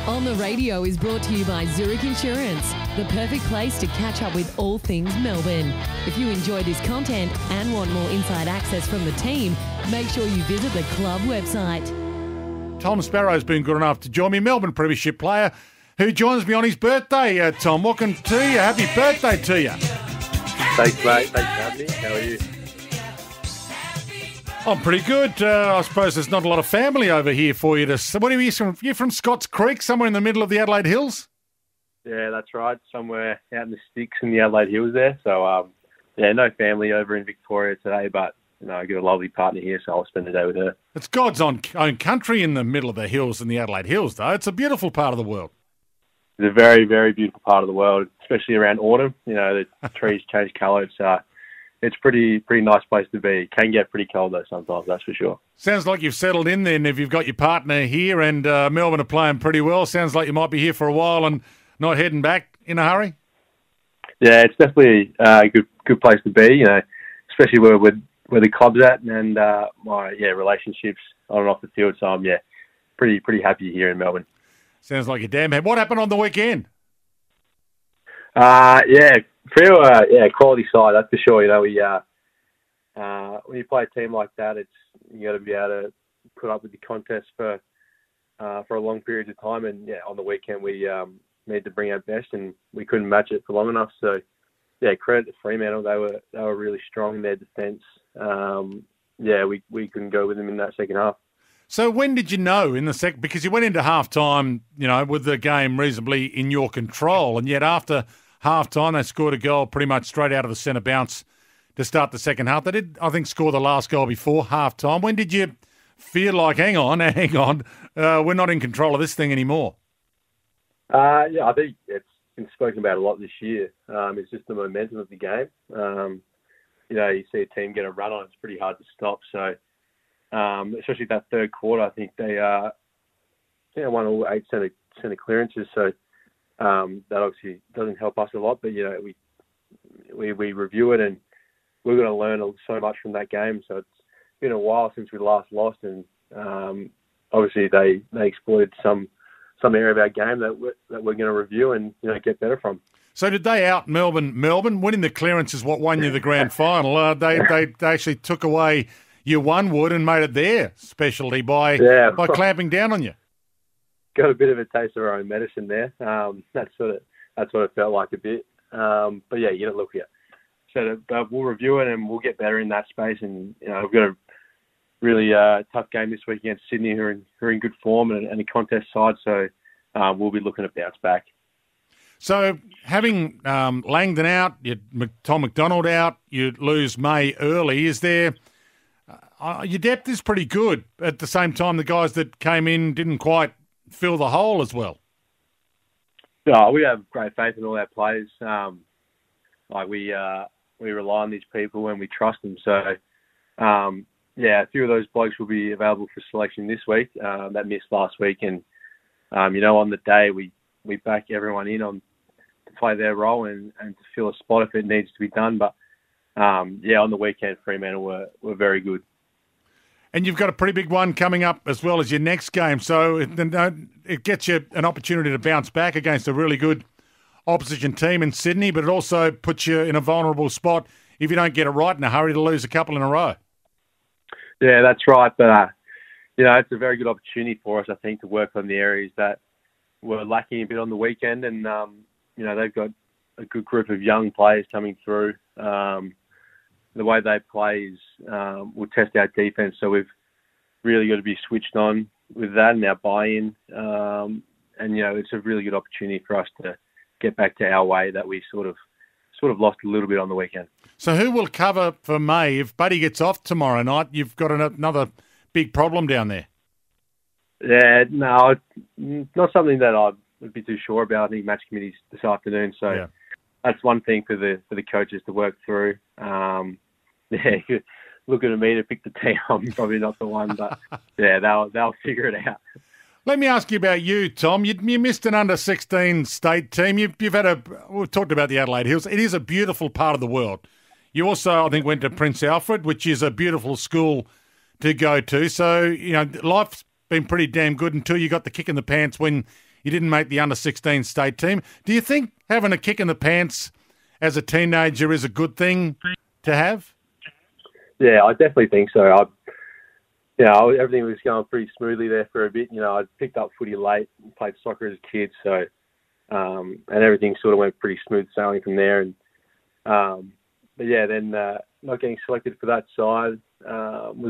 On the Radio is brought to you by Zurich Insurance, the perfect place to catch up with all things Melbourne. If you enjoy this content and want more inside access from the team, make sure you visit the club website. Tom Sparrow's been good enough to join me, Melbourne Premiership player, who joins me on his birthday. Tom, welcome to you. Happy birthday to you. Thanks, mate. Thanks for having me. How are you? I'm pretty good. I suppose there's not a lot of family over here for you. What are you from? You're from Scotts Creek, somewhere in the middle of the Adelaide Hills? Yeah, that's right. Somewhere out in the sticks in the Adelaide Hills there. So, no family over in Victoria today, but I got a lovely partner here, so I'll spend the day with her. It's God's own country in the middle of the hills in the Adelaide Hills, though. It's a beautiful part of the world. It's a very, very beautiful part of the world, especially around autumn. The trees change colour. It's pretty nice place to be. It can get pretty cold though sometimes, that's for sure. Sounds like you've settled in then if you've got your partner here and Melbourne are playing pretty well. Sounds like you might be here for a while and not heading back in a hurry. Yeah, it's definitely a good place to be, especially where the club's at and my relationships on and off the field. So I'm pretty happy here in Melbourne. Sounds like you're damn happy. What happened on the weekend? Quality side, that's for sure. When you play a team like that, you got to be able to put up with the contest for a long period of time. And on the weekend we needed to bring our best, and we couldn't match it for long enough. So credit to Fremantle, they were really strong in their defence. We couldn't go with them in that second half. So when did you know in the second? Because you went into half-time, with the game reasonably in your control, and yet after half-time they scored a goal pretty much straight out of the centre bounce to start the second half. They did, I think, score the last goal before half-time. When did you feel like, hang on, we're not in control of this thing anymore? I think it's been spoken about a lot this year. It's just the momentum of the game. You see a team get a run on, it's pretty hard to stop. So, especially that third quarter, I think they won all 8 centre clearances. So that obviously doesn't help us a lot. But we review it, and we're going to learn so much from that game. So it's been a while since we last lost, and obviously they exploited some area of our game that we're going to review and get better from. So did they out Melbourne? Winning the clearance is what won you the grand final. They actually took away your one wood and made it their specialty by clamping down on you. Got a bit of a taste of our own medicine there. That's what it felt like a bit. But you got to look at it. So we'll review it and we'll get better in that space. And we've got a really tough game this week against Sydney, who are in good form and a contest side. So we'll be looking to bounce back. So having Langdon out, Tom McDonald out, you lose May early. Is there your depth is pretty good. At the same time, the guys that came in didn't quite fill the hole as well. No, we have great faith in all our players. We rely on these people and we trust them. So, a few of those blokes will be available for selection this week. That missed last week, and on the day we back everyone in to play their role and to fill a spot if it needs to be done. But on the weekend, Fremantle were very good. And you've got a pretty big one coming up as well as your next game. So it gets you an opportunity to bounce back against a really good opposition team in Sydney, but it also puts you in a vulnerable spot if you don't get it right in a hurry to lose a couple in a row. Yeah, that's right. But, it's a very good opportunity for us, I think, to work on the areas that were lacking a bit on the weekend. And, they've got a good group of young players coming through. The way they play is will test our defence, so we've really got to be switched on with that and our buy-in. It's a really good opportunity for us to get back to our way that we sort of lost a little bit on the weekend. So who will cover for May? If Buddy gets off tomorrow night, you've got another big problem down there. Yeah, no, not something that I would be too sure about. I think match committee's this afternoon, so that's one thing for the coaches to work through. Looking at me to pick the team, I'm probably not the one, but they'll figure it out. Let me ask you about you, Tom. You missed an under-16 state team. We've talked about the Adelaide Hills. It is a beautiful part of the world. You also, I think, went to Prince Alfred, which is a beautiful school to go to. So, life's been pretty damn good until you got the kick in the pants when you didn't make the under-16 state team. Do you think having a kick in the pants as a teenager is a good thing to have? Yeah, I definitely think so. Everything was going pretty smoothly there for a bit. I picked up footy late, played soccer as a kid, so and everything sort of went pretty smooth sailing from there. And then not getting selected for that side was a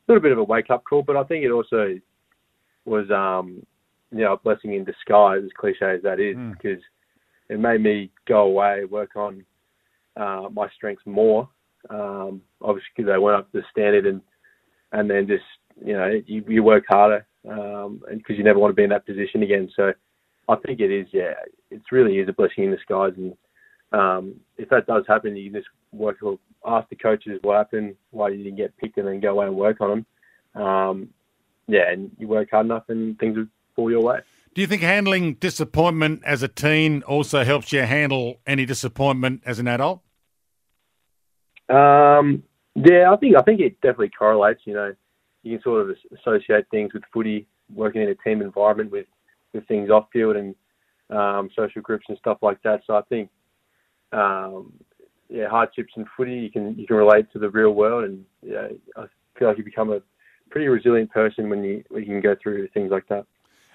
little bit of a wake up call. But I think it also was a blessing in disguise, as cliche as that is, because it made me go away, work on my strengths more. Obviously, because they weren't up to the standard, and then just you work harder, and because you never want to be in that position again. So I think it is, it really is a blessing in disguise. And if that does happen, you can just ask the coaches what happened, why you didn't get picked, and then go away and work on them. And you work hard enough, and things will fall your way. Do you think handling disappointment as a teen also helps you handle any disappointment as an adult? I think it definitely correlates. You can sort of associate things with footy, working in a team environment with things off field and social groups and stuff like that. So I think hardships in footy you can relate to the real world, and I feel like you become a pretty resilient person when you can go through things like that.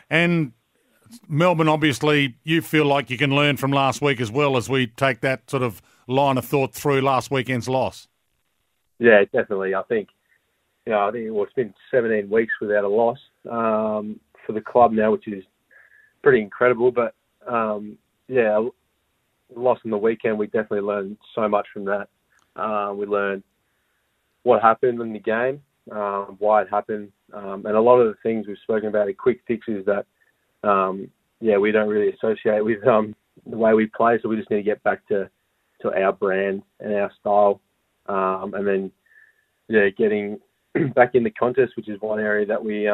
And Melbourne, obviously, you feel like you can learn from last week as well, as we take that sort of line of thought through last weekend's loss. Yeah, definitely. I think it's been 17 weeks without a loss for the club now, which is pretty incredible. But the loss on the weekend, we definitely learned so much from that. We learned what happened in the game, why it happened, and a lot of the things we've spoken about are quick fixes that we don't really associate with the way we play. So we just need to get back to our brand and our style, and then getting back in the contest, which is one area that we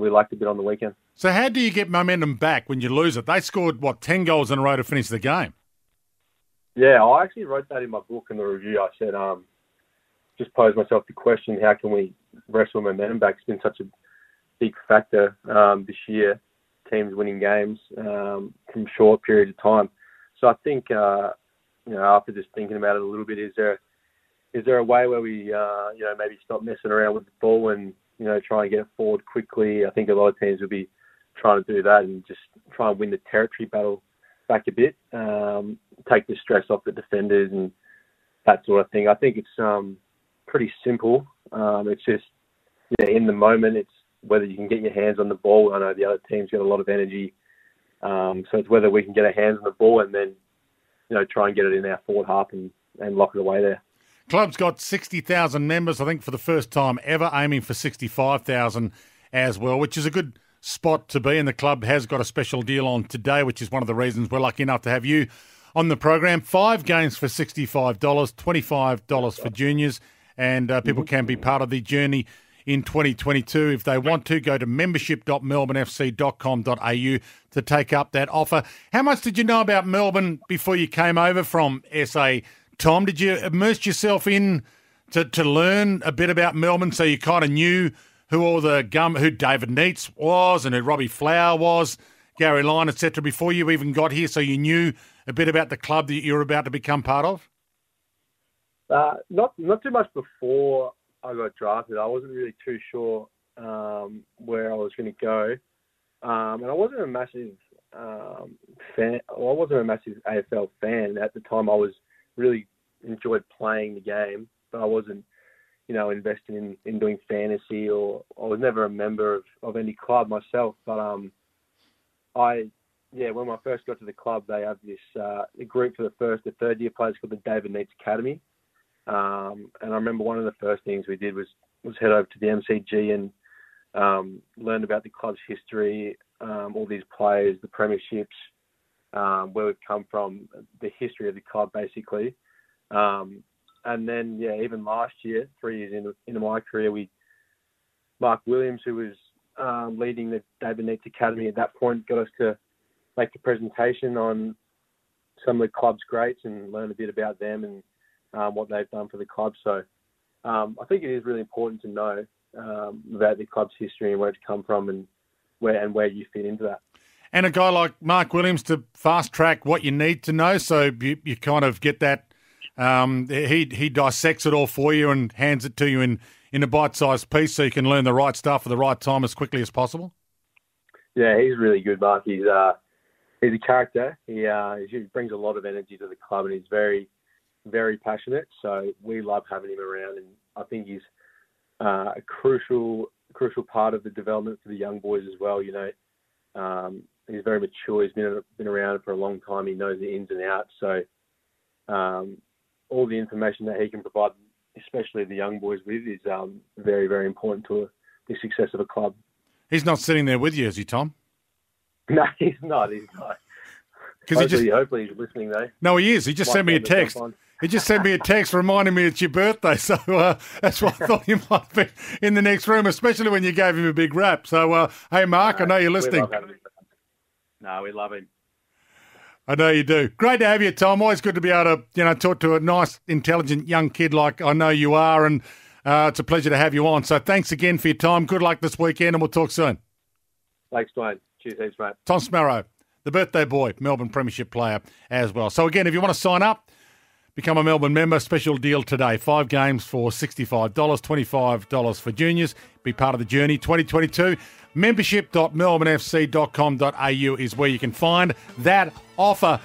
liked a bit on the weekend. So how do you get momentum back when you lose it? They scored 10 goals in a row to finish the game. Yeah, I actually wrote that in my book in the review. I said, just posed myself the question, how can we wrestle momentum back? It's been such a big factor this year, teams winning games from short periods of time. So I think, after just thinking about it a little bit, is there a way where we, maybe stop messing around with the ball and, try and get it forward quickly? I think a lot of teams will be trying to do that and just try and win the territory battle back a bit, take the stress off the defenders and that sort of thing. I think it's pretty simple. It's just, in the moment, it's whether you can get your hands on the ball. I know the other team's got a lot of energy. So it's whether we can get our hands on the ball and then, try and get it in our forward half and lock it away there. Club's got 60,000 members, I think, for the first time ever, aiming for 65,000 as well, which is a good spot to be. And the club has got a special deal on today, which is one of the reasons we're lucky enough to have you on the program. 5 games for $65, $25 for juniors, and people can be part of the journey in 2022. If they want to, go to membership.melbournefc.com.au to take up that offer. How much did you know about Melbourne before you came over from SA, Tom? Did you immerse yourself in to learn a bit about Melbourne so you kind of knew who David Neitz was and who Robbie Flower was, Gary Lyon, etc., before you even got here, so you knew a bit about the club that you were about to become part of? Not too much before I got drafted. I wasn't really too sure where I was going to go, and I wasn't a massive fan. Well, I wasn't a massive AFL fan at the time. I really enjoyed playing the game, but I wasn't, investing in doing fantasy, or I was never a member of any club myself. But when I first got to the club, they have this a group for the first to third year players called the David Neitz Academy. And I remember one of the first things we did was head over to the MCG and learn about the club's history, all these players, the premierships, where we've come from, the history of the club, basically. And then, even last year, 3 years into my career, Mark Williams, who was leading the David Neitz Academy at that point, got us to make a presentation on some of the club's greats and learn a bit about them and what they've done for the club. So I think it is really important to know about the club's history and where it's come from and where you fit into that. And a guy like Mark Williams to fast track what you need to know, so you kind of get that. He dissects it all for you and hands it to you in a bite-sized piece, so you can learn the right stuff at the right time as quickly as possible. Yeah, he's really good, Mark. He's a character. He brings a lot of energy to the club, and he's very, very passionate. So we love having him around, and I think he's a crucial part of the development for the young boys as well. You know, he's very mature. He's been around for a long time. He knows the ins and outs. So all the information that he can provide, especially the young boys with, is very, very important to the success of a club. He's not sitting there with you, is he, Tom? No, he's not. Hopefully he's listening, though. No, he is. He just sent me a text. He just sent me a text reminding me it's your birthday. So that's why I thought you might be in the next room, especially when you gave him a big rap. So, hey, Mark, I know you're listening. We love him. I know you do. Great to have you, Tom. Always good to be able to, talk to a nice, intelligent young kid like I know you are, and it's a pleasure to have you on. So thanks again for your time. Good luck this weekend, and we'll talk soon. Thanks, Dwayne. Cheers, mate. Tom Sparrow, the birthday boy, Melbourne Premiership player as well. So again, if you want to sign up, become a Melbourne member. Special deal today. 5 games for $65, $25 for juniors. Be part of the journey 2022. Membership.melbournefc.com.au is where you can find that offer.